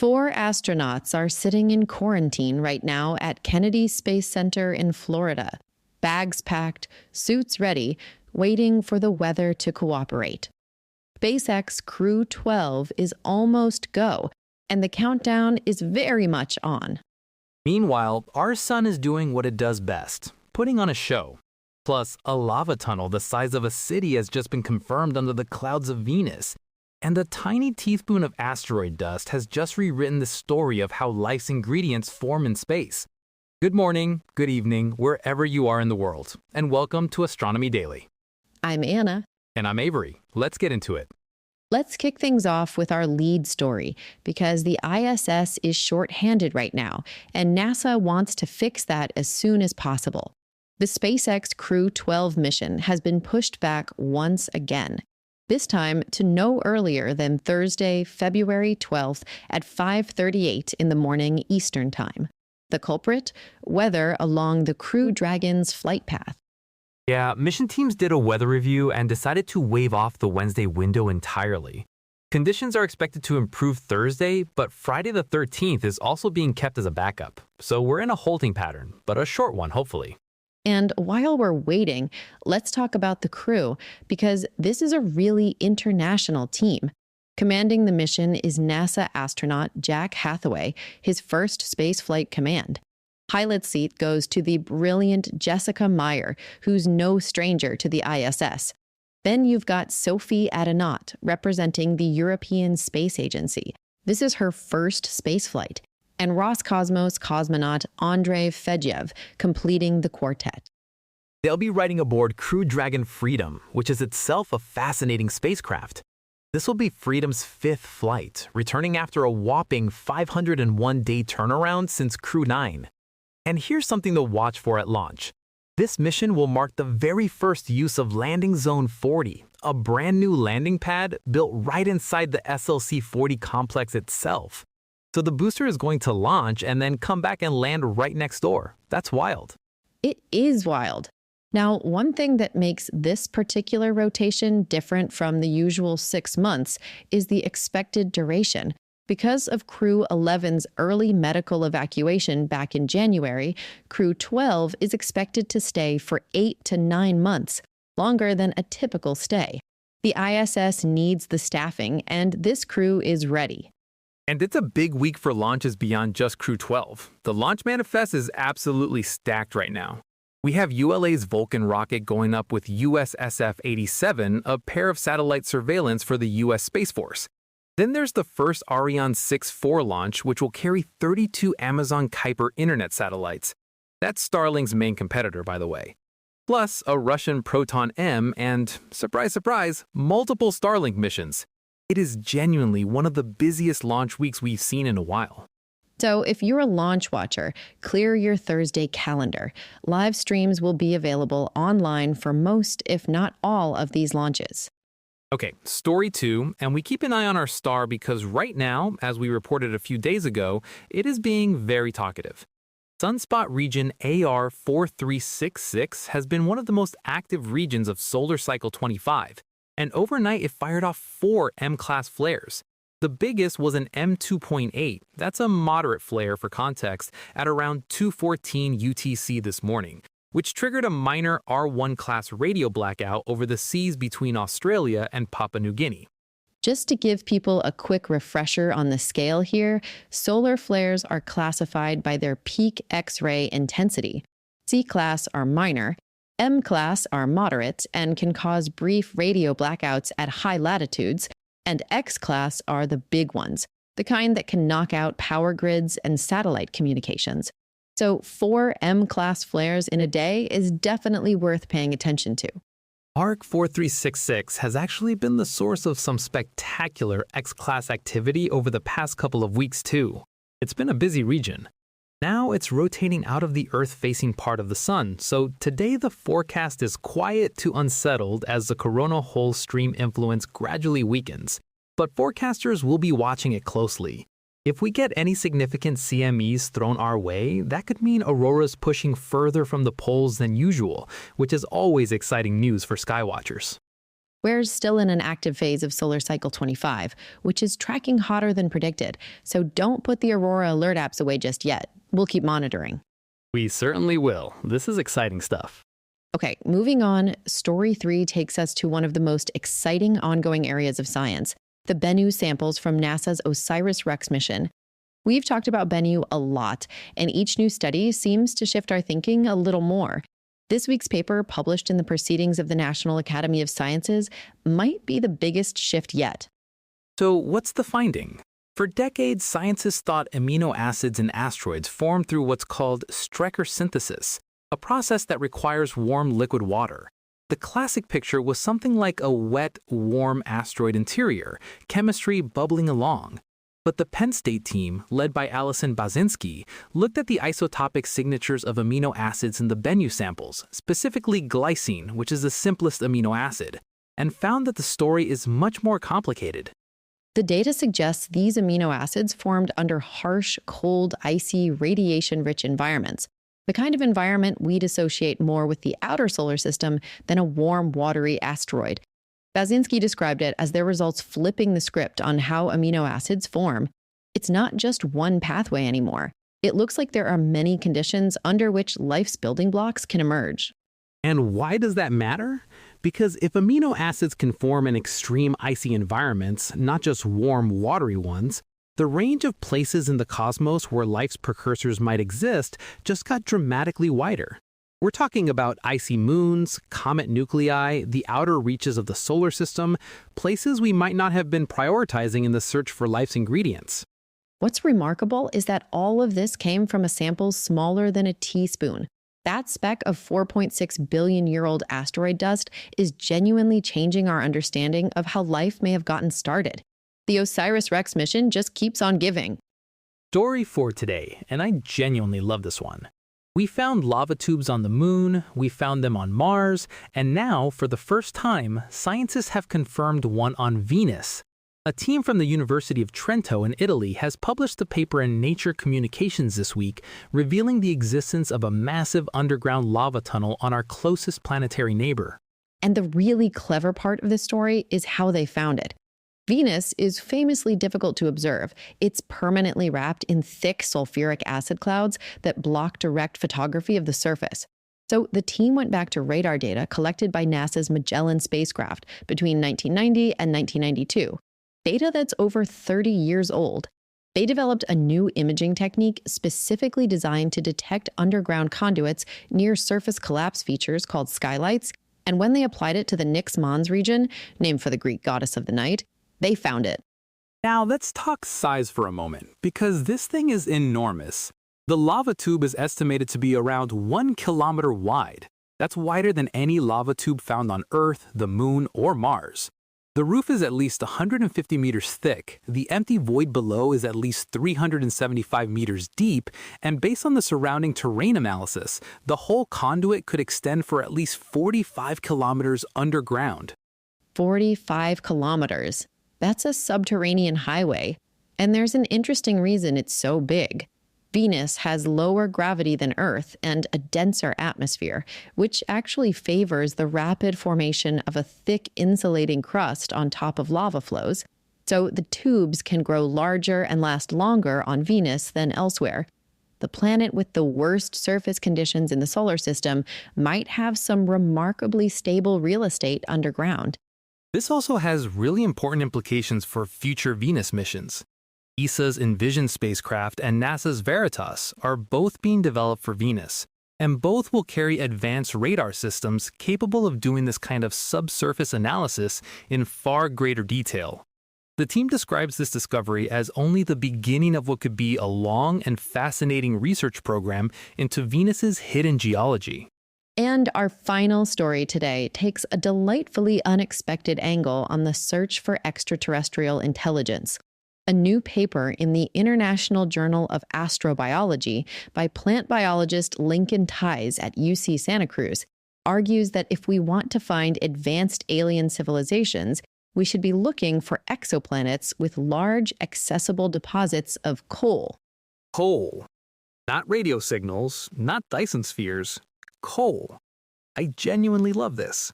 Four astronauts are sitting in quarantine right now at Kennedy Space Center in Florida. Bags packed, suits ready, waiting for the weather to cooperate. SpaceX Crew-12 is almost go, and the countdown is very much on. Meanwhile, our sun is doing what it does best, putting on a show. Plus, a lava tunnel the size of a city has just been confirmed under the clouds of Venus. And a tiny teaspoon of asteroid dust has just rewritten the story of how life's ingredients form in space. Good morning, good evening, wherever you are in the world, and welcome to Astronomy Daily. I'm Anna. And I'm Avery. Let's get into it. Let's kick things off with our lead story, because the ISS is short-handed right now, and NASA wants to fix that as soon as possible. The SpaceX Crew-12 mission has been pushed back once again, this time to no earlier than Thursday, February 12th at 5:38 in the morning Eastern Time. The culprit? Weather along the Crew Dragon's flight path. Yeah, mission teams did a weather review and decided to waive off the Wednesday window entirely. Conditions are expected to improve Thursday, but Friday the 13th is also being kept as a backup. So we're in a holding pattern, but a short one, hopefully. And while we're waiting, let's talk about the crew, because this is a really international team. Commanding the mission is NASA astronaut Jack Hathaway, his first spaceflight command. Pilot seat goes to the brilliant Jessica Meyer, who's no stranger to the ISS. Then you've got Sophie Adenaude, representing the European Space Agency. This is her first spaceflight. And Roscosmos cosmonaut Andrei Fedyev, completing the quartet. They'll be riding aboard Crew Dragon Freedom, which is itself a fascinating spacecraft. This will be Freedom's fifth flight, returning after a whopping 501-day turnaround since Crew 9. And here's something to watch for at launch. This mission will mark the very first use of Landing Zone 40, a brand new landing pad built right inside the SLC-40 complex itself. So the booster is going to launch and then come back and land right next door. That's wild. It is wild. Now, one thing that makes this particular rotation different from the usual 6 months is the expected duration. Because of Crew 11's early medical evacuation back in January, Crew 12 is expected to stay for 8 to 9 months, longer than a typical stay. The ISS needs the staffing, and this crew is ready. And it's a big week for launches beyond just Crew-12. The launch manifest is absolutely stacked right now. We have ULA's Vulcan rocket going up with USSF-87, a pair of satellite surveillance for the U.S. Space Force. Then there's the first Ariane 6-4 launch, which will carry 32 Amazon Kuiper internet satellites. That's Starlink's main competitor, by the way. Plus a Russian Proton-M and, surprise, surprise, multiple Starlink missions. It is genuinely one of the busiest launch weeks we've seen in a while. So if you're a launch watcher, clear your Thursday calendar. Live streams will be available online for most, if not all, of these launches. Okay, story 2, and we keep an eye on our star because right now, as we reported a few days ago, it is being very talkative. Sunspot region AR4366 has been one of the most active regions of solar cycle 25. And overnight, it fired off 4 M-class flares. The biggest was an M2.8. That's a moderate flare for context at around 2:14 UTC this morning, which triggered a minor R1-class radio blackout over the seas between Australia and Papua New Guinea. Just to give people a quick refresher on the scale here, solar flares are classified by their peak X-ray intensity. C-class are minor, M-class are moderate and can cause brief radio blackouts at high latitudes, and X-class are the big ones, the kind that can knock out power grids and satellite communications. So 4 M-class flares in a day is definitely worth paying attention to. ARC 4366 has actually been the source of some spectacular X-class activity over the past couple of weeks too. It's been a busy region. Now it's rotating out of the Earth-facing part of the sun, so today the forecast is quiet to unsettled as the coronal hole stream influence gradually weakens. But forecasters will be watching it closely. If we get any significant CMEs thrown our way, that could mean auroras pushing further from the poles than usual, which is always exciting news for skywatchers. We're still in an active phase of solar cycle 25, which is tracking hotter than predicted, so don't put the Aurora alert apps away just yet. We'll keep monitoring. We certainly will. This is exciting stuff. Okay, moving on, story 3 takes us to one of the most exciting ongoing areas of science, the Bennu samples from NASA's OSIRIS-REx mission. We've talked about Bennu a lot, and each new study seems to shift our thinking a little more. This week's paper, published in the Proceedings of the National Academy of Sciences, might be the biggest shift yet. So what's the finding? For decades, scientists thought amino acids in asteroids form through what's called Strecker synthesis, a process that requires warm liquid water. The classic picture was something like a wet, warm asteroid interior, chemistry bubbling along. But the Penn State team, led by Alison Basinski, looked at the isotopic signatures of amino acids in the Bennu samples, specifically glycine, which is the simplest amino acid, and found that the story is much more complicated. The data suggests these amino acids formed under harsh, cold, icy, radiation-rich environments, the kind of environment we'd associate more with the outer solar system than a warm, watery asteroid. Basinski described it as their results flipping the script on how amino acids form. It's not just one pathway anymore. It looks like there are many conditions under which life's building blocks can emerge. And why does that matter? Because if amino acids can form in extreme icy environments, not just warm, watery ones, the range of places in the cosmos where life's precursors might exist just got dramatically wider. We're talking about icy moons, comet nuclei, the outer reaches of the solar system, places we might not have been prioritizing in the search for life's ingredients. What's remarkable is that all of this came from a sample smaller than a teaspoon. That speck of 4.6 billion-year-old asteroid dust is genuinely changing our understanding of how life may have gotten started. The OSIRIS-REx mission just keeps on giving. Story for today, and I genuinely love this one. We found lava tubes on the moon, we found them on Mars, and now, for the first time, scientists have confirmed one on Venus. A team from the University of Trento in Italy has published the paper in Nature Communications this week, revealing the existence of a massive underground lava tunnel on our closest planetary neighbor. And the really clever part of this story is how they found it. Venus is famously difficult to observe. It's permanently wrapped in thick sulfuric acid clouds that block direct photography of the surface. So the team went back to radar data collected by NASA's Magellan spacecraft between 1990 and 1992, data that's over 30 years old. They developed a new imaging technique specifically designed to detect underground conduits near surface collapse features called skylights, and when they applied it to the Nix Mons region, named for the Greek goddess of the night, they found it. Now let's talk size for a moment, because this thing is enormous. The lava tube is estimated to be around 1 kilometer wide. That's wider than any lava tube found on Earth, the Moon, or Mars. The roof is at least 150 meters thick, the empty void below is at least 375 meters deep, and based on the surrounding terrain analysis, the whole conduit could extend for at least 45 kilometers underground. 45 kilometers. That's a subterranean highway. And there's an interesting reason it's so big. Venus has lower gravity than Earth and a denser atmosphere, which actually favors the rapid formation of a thick insulating crust on top of lava flows. So the tubes can grow larger and last longer on Venus than elsewhere. The planet with the worst surface conditions in the solar system might have some remarkably stable real estate underground. This also has really important implications for future Venus missions. ESA's Envision spacecraft and NASA's Veritas are both being developed for Venus, and both will carry advanced radar systems capable of doing this kind of subsurface analysis in far greater detail. The team describes this discovery as only the beginning of what could be a long and fascinating research program into Venus's hidden geology. And our final story today takes a delightfully unexpected angle on the search for extraterrestrial intelligence. A new paper in the International Journal of Astrobiology by plant biologist Lincoln Tice at UC Santa Cruz argues that if we want to find advanced alien civilizations, we should be looking for exoplanets with large, accessible deposits of coal. Coal. Not radio signals, not Dyson spheres. Coal. I genuinely love this.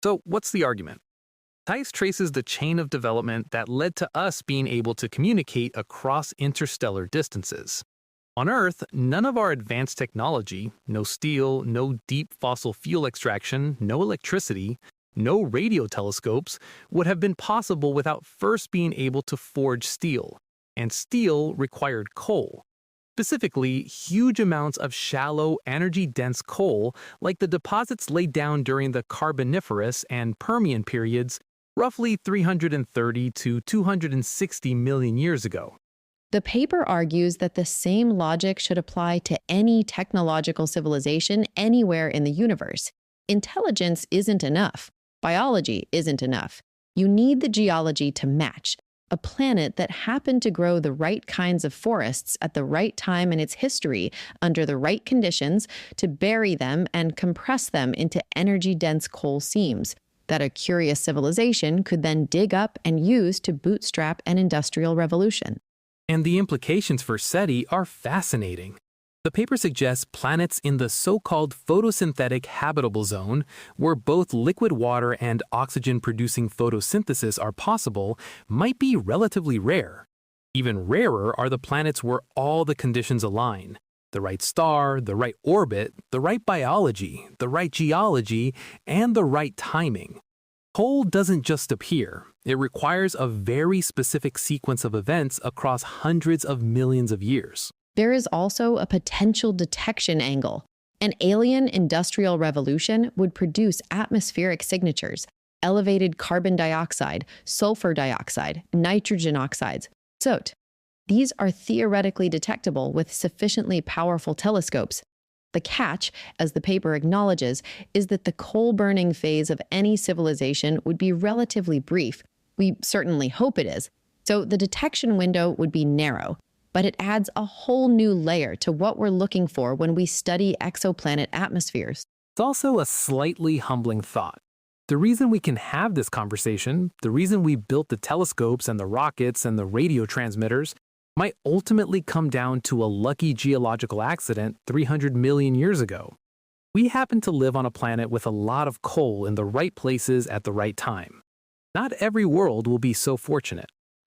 So what's the argument? TICE traces the chain of development that led to us being able to communicate across interstellar distances. On Earth, none of our advanced technology, no steel, no deep fossil fuel extraction, no electricity, no radio telescopes, would have been possible without first being able to forge steel. And steel required coal. Specifically, huge amounts of shallow, energy-dense coal, like the deposits laid down during the Carboniferous and Permian periods, roughly 330 to 260 million years ago. The paper argues that the same logic should apply to any technological civilization anywhere in the universe. Intelligence isn't enough. Biology isn't enough. You need the geology to match. A planet that happened to grow the right kinds of forests at the right time in its history under the right conditions to bury them and compress them into energy-dense coal seams that a curious civilization could then dig up and use to bootstrap an industrial revolution. And the implications for SETI are fascinating. The paper suggests planets in the so-called photosynthetic habitable zone, where both liquid water and oxygen-producing photosynthesis are possible, might be relatively rare. Even rarer are the planets where all the conditions align: the right star, the right orbit, the right biology, the right geology, and the right timing. Coal doesn't just appear. It requires a very specific sequence of events across hundreds of millions of years. There is also a potential detection angle. An alien industrial revolution would produce atmospheric signatures, elevated carbon dioxide, sulfur dioxide, nitrogen oxides, soot. These are theoretically detectable with sufficiently powerful telescopes. The catch, as the paper acknowledges, is that the coal-burning phase of any civilization would be relatively brief. We certainly hope it is. So the detection window would be narrow, but it adds a whole new layer to what we're looking for when we study exoplanet atmospheres. It's also a slightly humbling thought. The reason we can have this conversation, the reason we built the telescopes and the rockets and the radio transmitters, might ultimately come down to a lucky geological accident 300 million years ago. We happen to live on a planet with a lot of coal in the right places at the right time. Not every world will be so fortunate.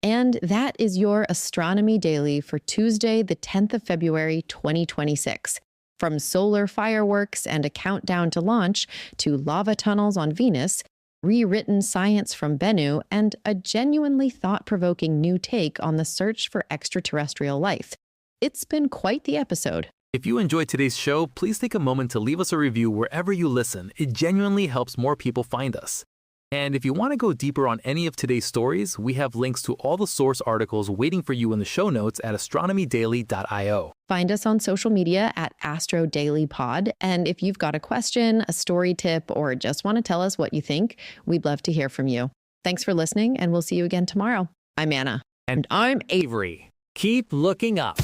And that is your Astronomy Daily for Tuesday, the 10th of February, 2026. From solar fireworks and a countdown to launch to lava tunnels on Venus, rewritten science from Bennu, and a genuinely thought-provoking new take on the search for extraterrestrial life. It's been quite the episode. If you enjoyed today's show, please take a moment to leave us a review wherever you listen. It genuinely helps more people find us. And if you want to go deeper on any of today's stories, we have links to all the source articles waiting for you in the show notes at astronomydaily.io. Find us on social media at AstroDailyPod. And if you've got a question, a story tip, or just want to tell us what you think, we'd love to hear from you. Thanks for listening, and we'll see you again tomorrow. I'm Anna. And I'm Avery. Keep looking up.